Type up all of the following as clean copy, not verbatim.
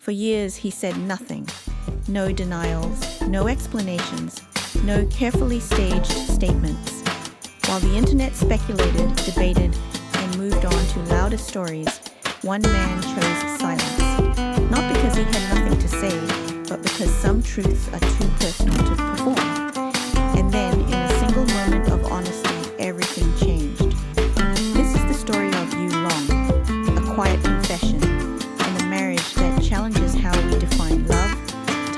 For years he said nothing. No denials, no explanations, no carefully staged statements. While the internet speculated, debated, and moved on to louder stories, one man chose silence. Not because he had nothing to say, but because some truths are too personal to perform. And then, in a single moment of honesty, everything changed. This is the story of Yu Long, a quiet confession, and a marriage that challenges how we define love,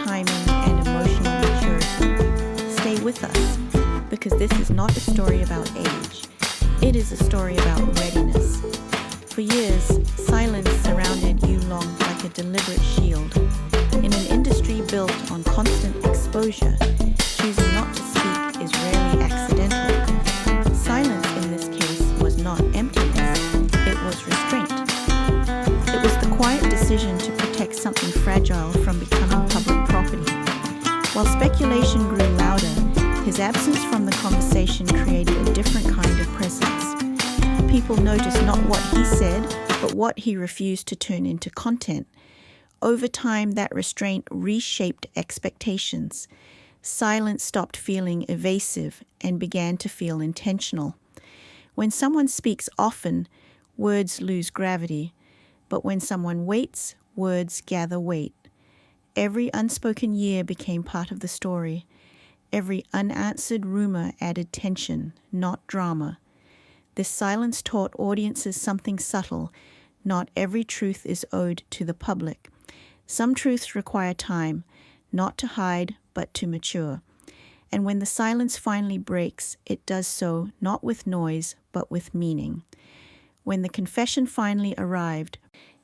timing, and emotional maturity. Stay with us, because this is not a story about age. It is a story about readiness. For years, silence surrounded Yu Long like a deliberate shield. In an industry built on constant exposure, choosing not to speak is rarely accidental. Silence in this case was not emptiness, it was restraint. It was the quiet decision to protect something fragile from becoming public property. While speculation grew louder, his absence from the conversation created a different kind of presence. People noticed not what he said, but what he refused to turn into content. Over time, that restraint reshaped expectations. Silence stopped feeling evasive and began to feel intentional. When someone speaks often, words lose gravity. But when someone waits, words gather weight. Every unspoken year became part of the story. Every unanswered rumor added tension, not drama. This silence taught audiences something subtle. Not every truth is owed to the public. Some truths require time, not to hide, but to mature. And when the silence finally breaks, it does so not with noise, but with meaning. When the confession finally arrived,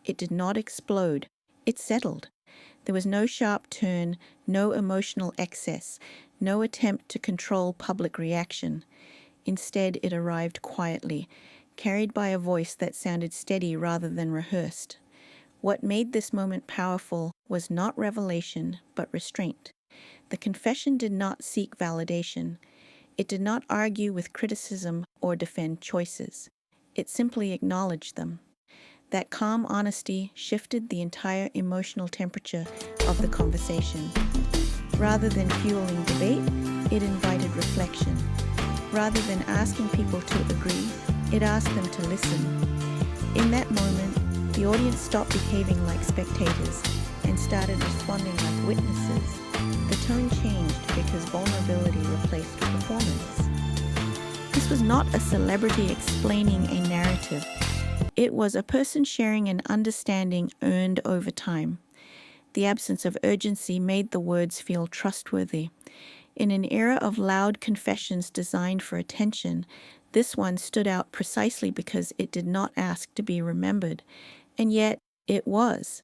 it did not explode. It settled. There was no sharp turn, no emotional excess, no attempt to control public reaction. Instead, it arrived quietly, carried by a voice that sounded steady rather than rehearsed. What made this moment powerful was not revelation, but restraint. The confession did not seek validation. It did not argue with criticism or defend choices. It simply acknowledged them. That calm honesty shifted the entire emotional temperature of the conversation. Rather than fueling debate, it invited reflection. Rather than asking people to agree, it asked them to listen. In that moment, the audience stopped behaving like spectators and started responding like witnesses. The tone changed because vulnerability replaced performance. This was not a celebrity explaining a narrative. It was a person sharing an understanding earned over time. The absence of urgency made the words feel trustworthy. In an era of loud confessions designed for attention, this one stood out precisely because it did not ask to be remembered. And yet, it was.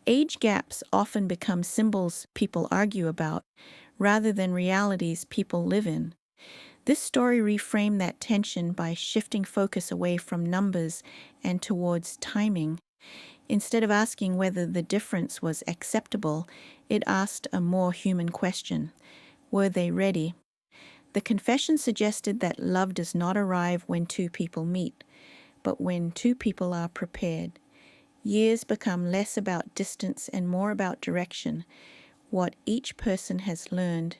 Age gaps often become symbols people argue about, rather than realities people live in. This story reframed that tension by shifting focus away from numbers and towards timing. Instead of asking whether the difference was acceptable, it asked a more human question. Were they ready? The confession suggested that love does not arrive when two people meet, but when two people are prepared. Years become less about distance and more about direction, what each person has learned,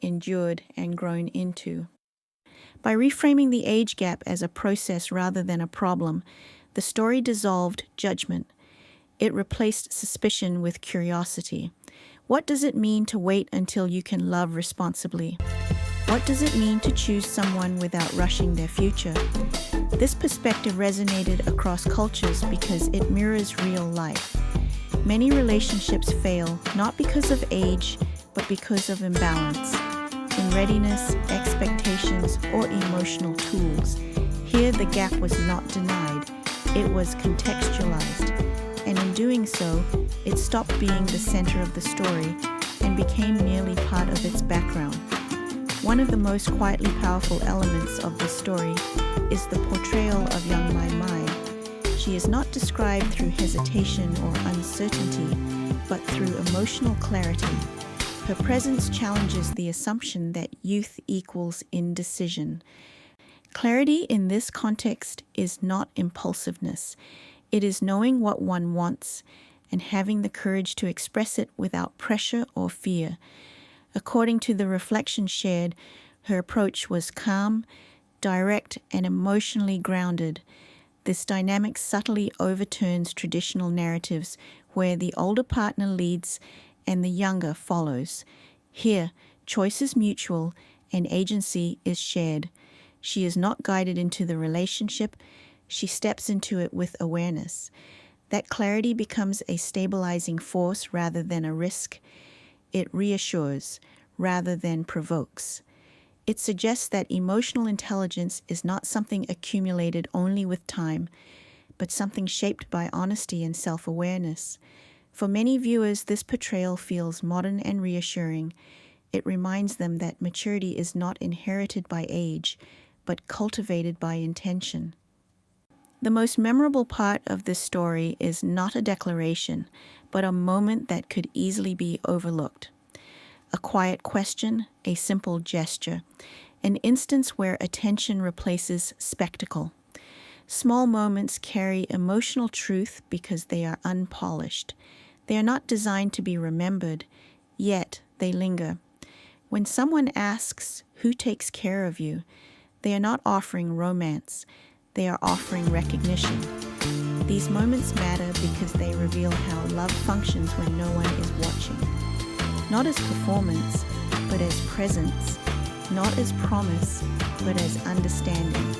endured, and grown into. By reframing the age gap as a process rather than a problem, the story dissolved judgment. It replaced suspicion with curiosity. What does it mean to wait until you can love responsibly? What does it mean to choose someone without rushing their future? This perspective resonated across cultures because it mirrors real life. Many relationships fail not because of age, but because of imbalance in readiness, expectations, or emotional tools. Here, the gap was not denied, it was contextualized. And in doing so, it stopped being the center of the story and became merely part of its background. One of the most quietly powerful elements of this story is the portrayal of young Mai Mai. She is not described through hesitation or uncertainty, but through emotional clarity. Her presence challenges the assumption that youth equals indecision. Clarity in this context is not impulsiveness. It is knowing what one wants and having the courage to express it without pressure or fear. According to the reflection shared, her approach was calm, direct, and emotionally grounded. This dynamic subtly overturns traditional narratives where the older partner leads and the younger follows. Here, choice is mutual and agency is shared. She is not guided into the relationship, she steps into it with awareness. That clarity becomes a stabilizing force rather than a risk. It reassures rather than provokes. It suggests that emotional intelligence is not something accumulated only with time, but something shaped by honesty and self-awareness. For many viewers, this portrayal feels modern and reassuring. It reminds them that maturity is not inherited by age, but cultivated by intention. The most memorable part of this story is not a declaration, but a moment that could easily be overlooked. A quiet question, a simple gesture, an instance where attention replaces spectacle. Small moments carry emotional truth because they are unpolished. They are not designed to be remembered, yet they linger. When someone asks, "Who takes care of you?" they are not offering romance, they are offering recognition. These moments matter because they reveal how love functions when no one is watching. Not as performance, but as presence. Not as promise, but as understanding.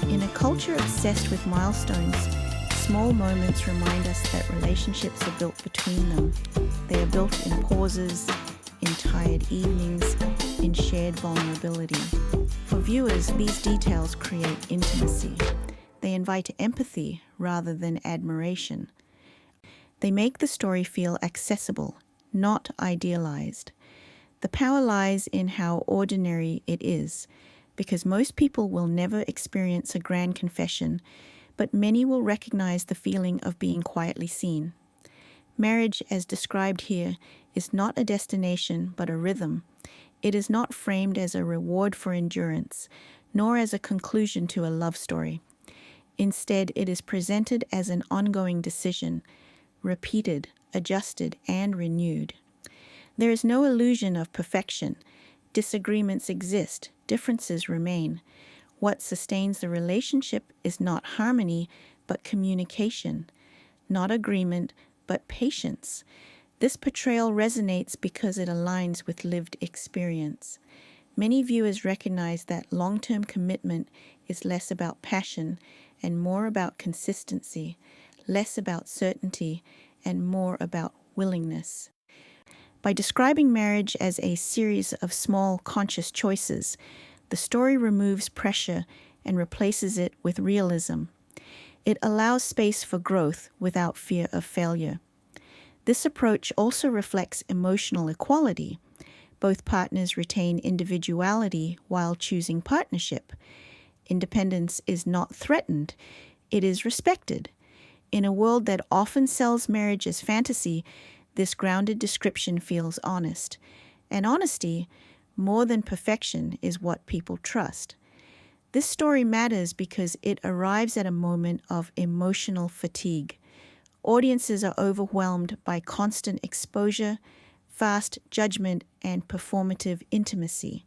In a culture obsessed with milestones, small moments remind us that relationships are built between them. They are built in pauses, in tired evenings, in shared vulnerability. For viewers, these details create intimacy. They invite empathy rather than admiration. They make the story feel accessible, not idealized. The power lies in how ordinary it is, because most people will never experience a grand confession, but many will recognize the feeling of being quietly seen. Marriage, as described here, is not a destination but a rhythm. It is not framed as a reward for endurance, nor as a conclusion to a love story. Instead, it is presented as an ongoing decision, repeated, adjusted, and renewed. There is no illusion of perfection. Disagreements exist, differences remain. What sustains the relationship is not harmony, but communication, not agreement, but patience. This portrayal resonates because it aligns with lived experience. Many viewers recognize that long-term commitment is less about passion and more about consistency, less about certainty and more about willingness. By describing marriage as a series of small conscious choices, the story removes pressure and replaces it with realism. It allows space for growth without fear of failure. This approach also reflects emotional equality. Both partners retain individuality while choosing partnership. Independence is not threatened, it is respected. In a world that often sells marriage as fantasy, this grounded description feels honest. And honesty, more than perfection, is what people trust. This story matters because it arrives at a moment of emotional fatigue. Audiences are overwhelmed by constant exposure, fast judgment, and performative intimacy.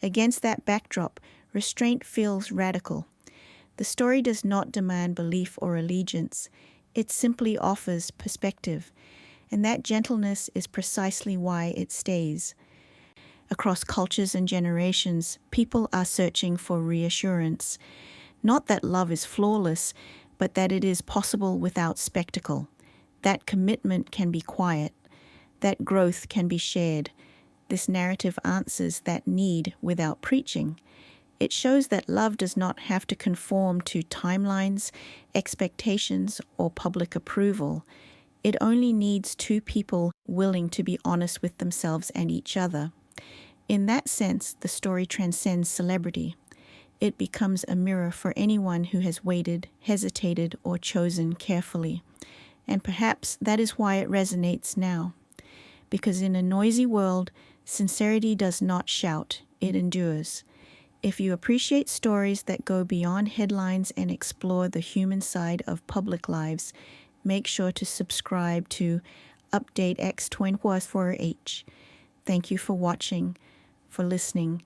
Against that backdrop, restraint feels radical. The story does not demand belief or allegiance. It simply offers perspective. And that gentleness is precisely why it stays. Across cultures and generations, people are searching for reassurance. Not that love is flawless, but that it is possible without spectacle. That commitment can be quiet. That growth can be shared. This narrative answers that need without preaching. It shows that love does not have to conform to timelines, expectations, or public approval. It only needs two people willing to be honest with themselves and each other. In that sense, the story transcends celebrity. It becomes a mirror for anyone who has waited, hesitated, or chosen carefully. And perhaps that is why it resonates now. Because in a noisy world, sincerity does not shout, it endures. If you appreciate stories that go beyond headlines and explore the human side of public lives, make sure to subscribe to Update X 24/H. Thank you for watching, for listening,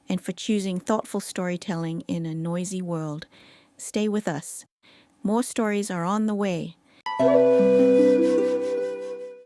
and for choosing thoughtful storytelling in a noisy world. Stay with us. More stories are on the way.